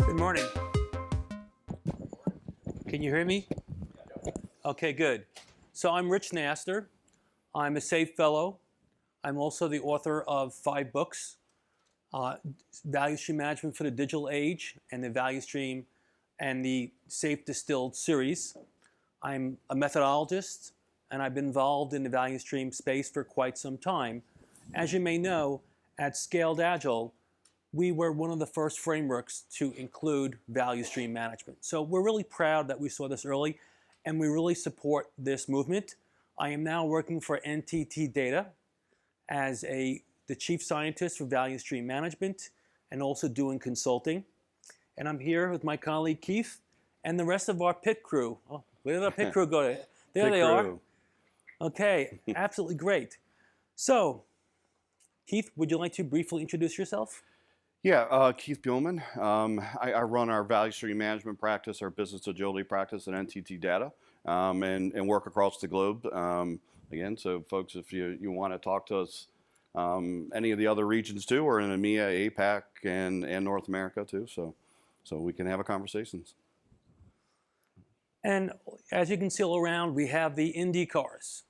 Good morning. Can you hear me? Okay, good. So I'm Rich Knaster. I'm a SAFE Fellow. I'm also the author of 5 books, Value Stream Management for the Digital Age and the Value Stream and the SAFE Distilled series. I'm a methodologist, and I've been involved in the value stream space for quite some time. As you may know, at Scaled Agile, we were one of the first frameworks to include value stream management. So we're really proud that we saw this early, and we really support this movement. I am now working for NTT Data as the chief scientist for value stream management and also doing consulting. And I'm here with my colleague Keith and the rest of our pit crew. Oh, where did our pit crew go? There they are. Okay, absolutely great. So, Keith, would you like to briefly introduce yourself? Yeah, Keith Buehlman. I run our value stream management practice, our business agility practice at NTT Data, and work across the globe. Again, so folks, if you want to talk to us, any of the other regions too, or in EMEA, APAC, and North America too, so we can have a conversations. And as you can see all around, we have the Indy cars.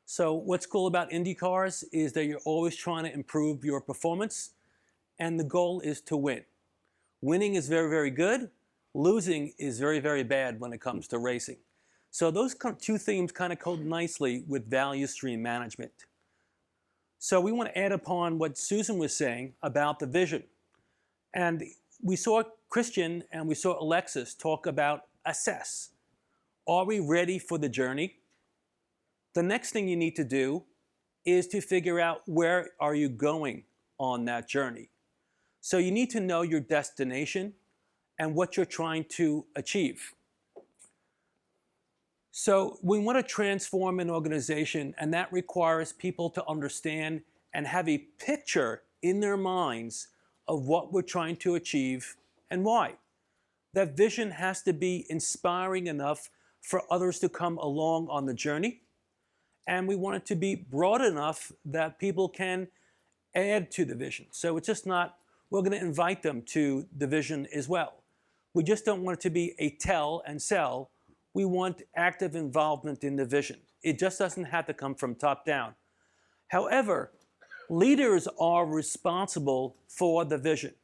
So what's cool about Indy cars is that you're always trying to improve your performance, and the goal is to win. Winning is very, very good. Losing is very, very bad when it comes to racing. So those two themes kind of code nicely with value stream management. So we want to add upon what Susan was saying about the vision. And we saw Christian and we saw Alexis talk about assess. Are we ready for the journey? The next thing you need to do is to figure out where are you going on that journey. So you need to know your destination and what you're trying to achieve. So we want to transform an organization, and that requires people to understand and have a picture in their minds of what we're trying to achieve and why. That vision has to be inspiring enough for others to come along on the journey, and we want it to be broad enough that people can add to the vision. So it's just not, we're going to invite them to the vision as well. We just don't want it to be a tell and sell. We want active involvement in the vision. It just doesn't have to come from top down. However, leaders are responsible for the vision.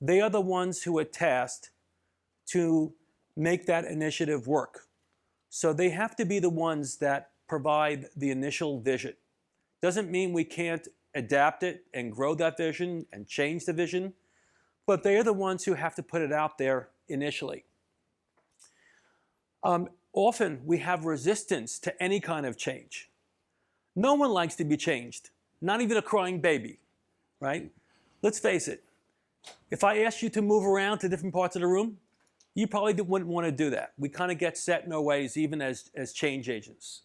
They are the ones who are tasked to make that initiative work. So they have to be the ones that provide the initial vision. Doesn't mean we can't adapt it and grow that vision and change the vision, but they are the ones who have to put it out there initially. Often we have resistance to any kind of change. No one likes to be changed, not even a crying baby, right? Let's face it. If I asked you to move around to different parts of the room, you probably wouldn't want to do that. We kind of get set in our ways, even as change agents.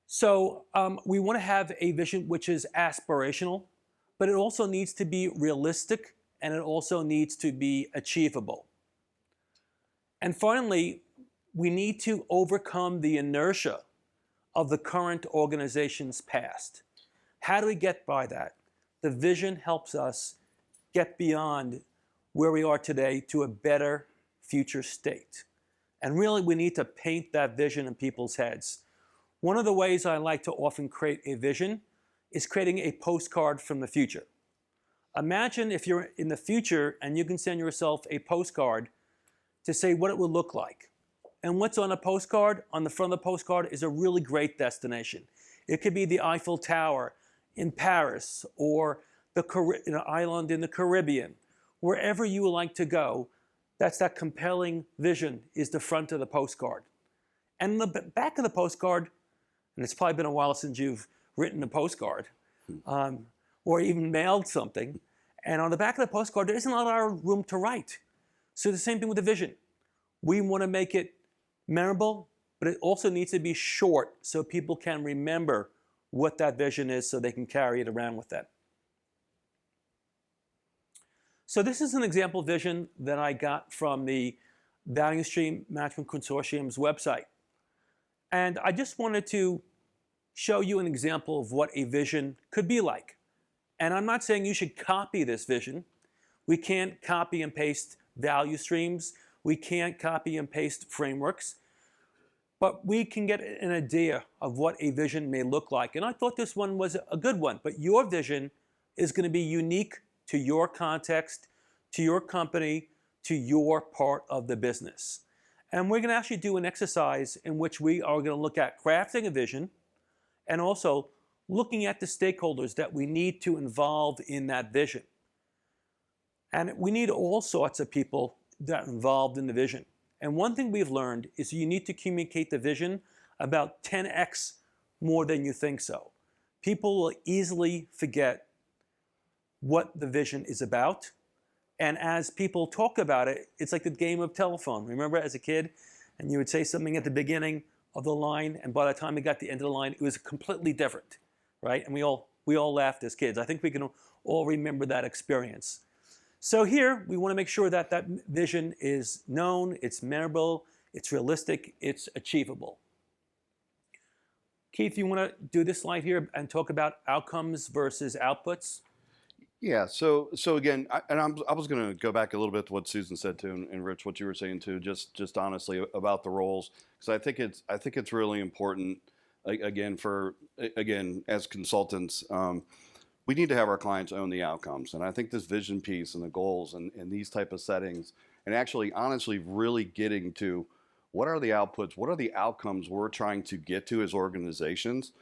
So we want to have a vision which is aspirational, but it also needs to be realistic, and it also needs to be achievable. And finally, we need to overcome the inertia of the current organization's past. How do we get by that? The vision helps us get beyond where we are today to a better future state. And really, we need to paint that vision in people's heads. One of the ways I like to often create a vision is creating a postcard from the future. Imagine if you're in the future and you can send yourself a postcard to say what it would look like. And what's on a postcard? On the front of the postcard is a really great destination. It could be the Eiffel Tower in Paris, or an island in the Caribbean. Wherever you would like to go, that's that compelling vision is the front of the postcard. And the back of the postcard, and it's probably been a while since you've written a postcard, or even mailed something, and on the back of the postcard, there isn't a lot of room to write. So the same thing with the vision. We want to make it memorable, but it also needs to be short so people can remember what that vision is so they can carry it around with them. So this is an example vision that I got from the Value Stream Management Consortium's website. And I just wanted to show you an example of what a vision could be like. And I'm not saying you should copy this vision. We can't copy and paste value streams. We can't copy and paste frameworks. But we can get an idea of what a vision may look like. And I thought this one was a good one. But your vision is going to be unique to your context, to your company, to your part of the business. And we're going to actually do an exercise in which we are going to look at crafting a vision and also looking at the stakeholders that we need to involve in that vision. And we need all sorts of people that are involved in the vision. And one thing we've learned is you need to communicate the vision about 10x more than you think so. People will easily forget what the vision is about. And as people talk about it, it's like the game of telephone. Remember as a kid, and you would say something at the beginning of the line, and by the time it got to the end of the line, it was completely different, right? And we all laughed as kids. I think we can all remember that experience. So here, we want to make sure that that vision is known, it's memorable, it's realistic, it's achievable. Keith, you want to do this slide here and talk about outcomes versus outputs? Yeah, so again, I was going to go back a little bit to what Susan said too, and Rich, what you were saying too, just honestly about the roles, because I think it's really important, again, as consultants, we need to have our clients own the outcomes, and I think this vision piece and the goals and these type of settings, and actually, honestly, really getting to what are the outputs, what are the outcomes we're trying to get to as organizations.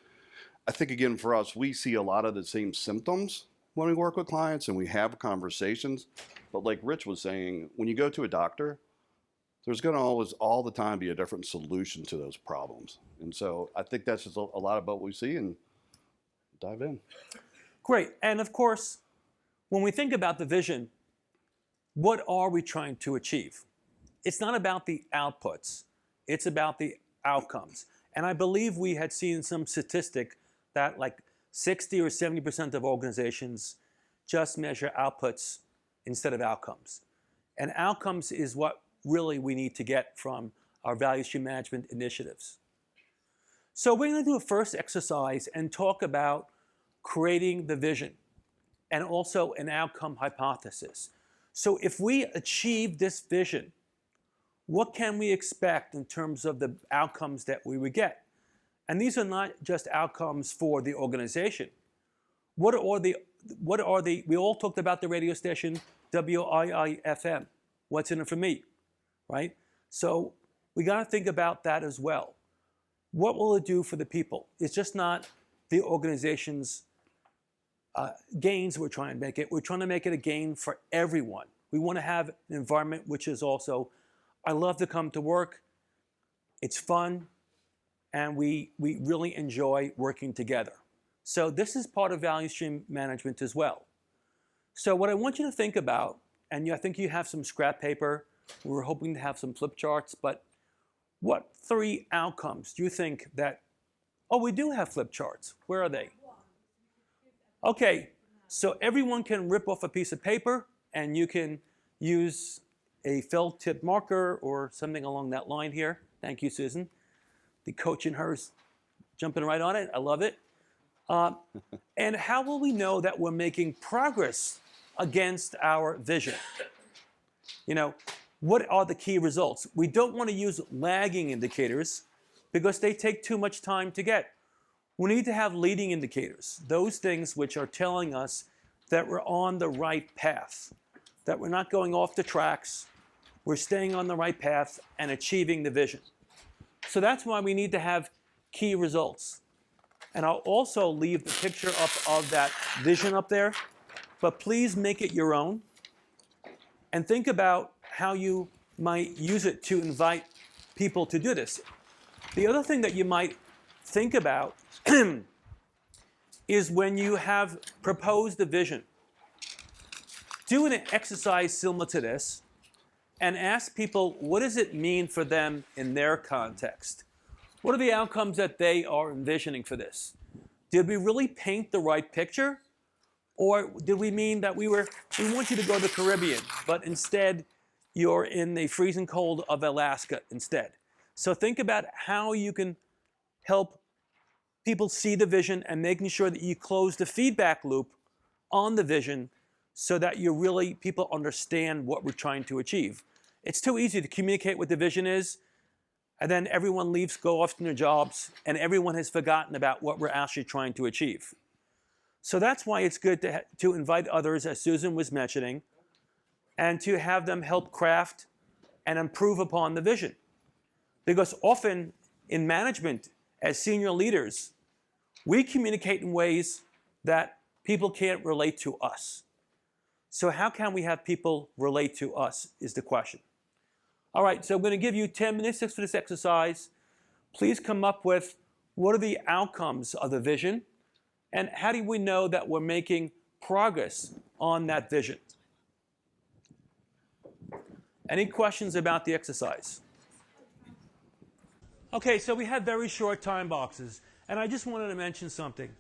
I think again for us, we see a lot of the same symptoms when we work with clients and we have conversations. But like Rich was saying, when you go to a doctor, there's going to always all the time be a different solution to those problems. And so I think that's just a lot about what we see, and dive in. Great. And of course, when we think about the vision, what are we trying to achieve? It's not about the outputs. It's about the outcomes. And I believe we had seen some statistic that like 60 or 70% of organizations just measure outputs instead of outcomes. And outcomes is what really we need to get from our value stream management initiatives. So we're going to do a first exercise and talk about creating the vision and also an outcome hypothesis. So if we achieve this vision, what can we expect in terms of the outcomes that we would get? And these are not just outcomes for the organization. We all talked about the radio station WIIFM. What's in it for me, right? So we got to think about that as well. What will it do for the people? It's just not the organization's gains we're trying to make it. We're trying to make it a gain for everyone. We want to have an environment which is also, I love to come to work, it's fun, and we really enjoy working together. So this is part of value stream management as well. So what I want you to think about, and I think you have some scrap paper, we're hoping to have some flip charts, but what 3 outcomes do you think that, oh, we do have flip charts. Where are they? Okay, so everyone can rip off a piece of paper and you can use a felt tip marker or something along that line here. Thank you, Susan. The coach in her is jumping right on it. I love it. And how will we know that we're making progress against our vision? You know, what are the key results? We don't want to use lagging indicators because they take too much time to get. We need to have leading indicators, those things which are telling us that we're on the right path, that we're not going off the tracks, we're staying on the right path and achieving the vision. So that's why we need to have key results. And I'll also leave the picture up of that vision up there, but please make it your own and think about how you might use it to invite people to do this. The other thing that you might think about is when you have proposed a vision, do an exercise similar to this and ask people, what does it mean for them in their context? What are the outcomes that they are envisioning for this? Did we really paint the right picture? Or did we mean that we want you to go to the Caribbean, but instead you're in the freezing cold of Alaska instead? So think about how you can help people see the vision and making sure that you close the feedback loop on the vision so that people understand what we're trying to achieve. It's too easy to communicate what the vision is, and then everyone leaves, go off to their jobs, and everyone has forgotten about what we're actually trying to achieve. So that's why it's good to invite others, as Susan was mentioning, and to have them help craft and improve upon the vision. Because often in management, as senior leaders, we communicate in ways that people can't relate to us. So how can we have people relate to us is the question. All right, so I'm going to give you 10 minutes for this exercise. Please come up with what are the outcomes of the vision, and how do we know that we're making progress on that vision? Any questions about the exercise? Okay, so we have very short time boxes, and I just wanted to mention something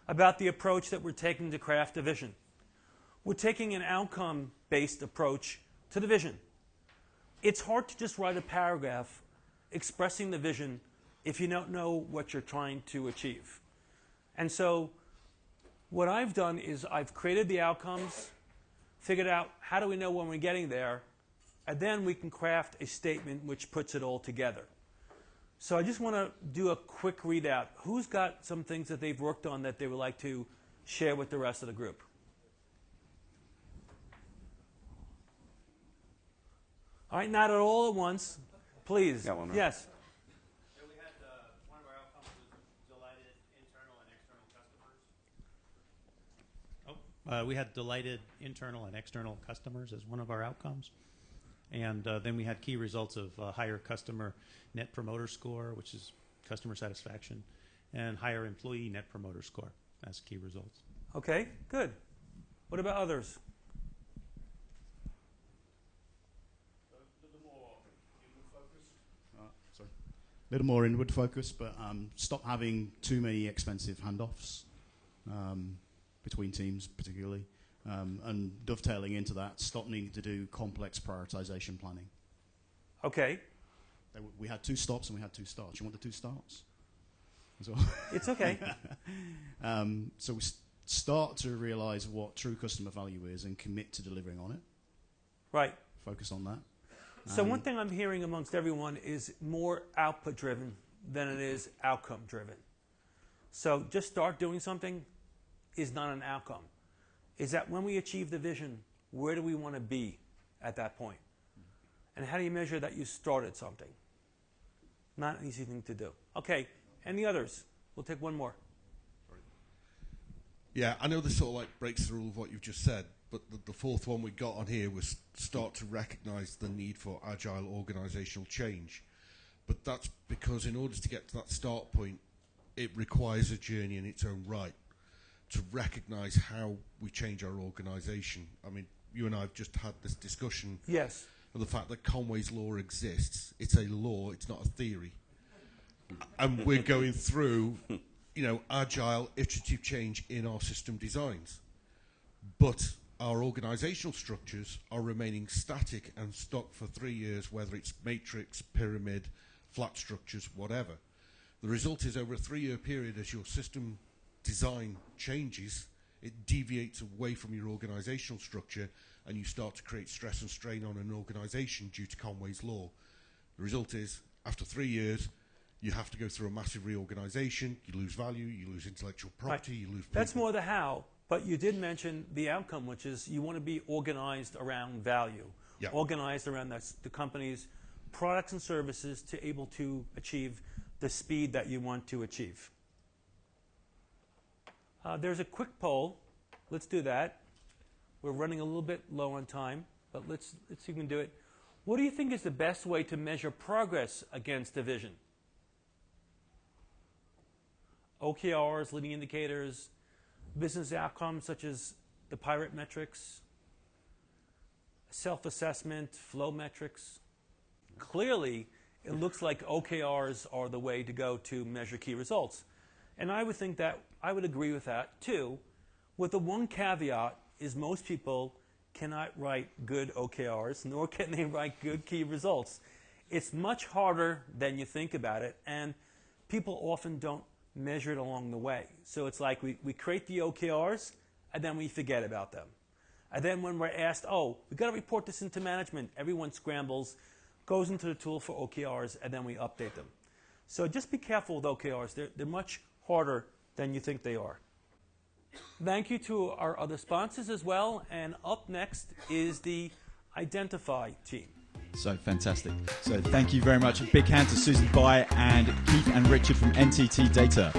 about the approach that we're taking to craft a vision. We're taking an outcome-based approach to the vision. It's hard to just write a paragraph expressing the vision if you don't know what you're trying to achieve. And so what I've done is I've created the outcomes, figured out how do we know when we're getting there, and then we can craft a statement which puts it all together. So I just want to do a quick readout. Who's got some things that they've worked on that they would like to share with the rest of the group? All right, not at all at once. Please. Got one, right? Yes. So we had one of our outcomes was delighted internal and external customers. We had delighted internal and external customers as one of our outcomes. And then we had key results of higher customer net promoter score, which is customer satisfaction, and higher employee net promoter score as key results. Okay, good. What about others? A little more inward focused, but stop having too many expensive handoffs between teams particularly. And dovetailing into that, stop needing to do complex prioritization planning. Okay. We had 2 stops and we had 2 starts. You want the 2 starts? It's okay. So we start to realize what true customer value is and commit to delivering on it. Right. Focus on that. So one thing I'm hearing amongst everyone is more output-driven than it is outcome-driven. So just start doing something is not an outcome. Is that when we achieve the vision, where do we want to be at that point? And how do you measure that you started something? Not an easy thing to do. Okay, any others? We'll take one more. Yeah, I know this sort of like breaks the rule of what you've just said, but the 4th one we got on here was start to recognise the need for agile organisational change. But that's because in order to get to that start point, it requires a journey in its own right to recognise how we change our organisation. I mean, you and I have just had this discussion Yes. of the fact that Conway's law exists. It's a law, it's not a theory. And we're going through, agile, iterative change in our system designs. But our organisational structures are remaining static and stuck for 3 years, whether it's matrix, pyramid, flat structures, whatever. The result is over a 3-year period, as your system design changes, it deviates away from your organisational structure and you start to create stress and strain on an organisation due to Conway's law. The result is, after 3 years, you have to go through a massive reorganisation, you lose value, you lose intellectual property, Right. you lose people. That's more the how, but you did mention the outcome, which is you want to be organized around value, Yeah. organized around the company's products and services to able to achieve the speed that you want to achieve. There's a quick poll. Let's do that. We're running a little bit low on time, but let's see if we can do it. What do you think is the best way to measure progress against the vision? OKRs, leading indicators, business outcomes such as the pirate metrics, self-assessment, flow metrics. Clearly, it looks like OKRs are the way to go to measure key results. And I would think that, I would agree with that too, with the one caveat is most people cannot write good OKRs, nor can they write good key results. It's much harder than you think about it, and people often don't measure it along the way. So it's like we create the OKRs, and then we forget about them. And then when we're asked, oh, we've got to report this into management, everyone scrambles, goes into the tool for OKRs, and then we update them. So just be careful with OKRs. They're much harder than you think they are. Thank you to our other sponsors as well. And up next is the Identify team. So fantastic. So thank you very much. A big hand to Susan Bai and Keith and Richard from NTT Data.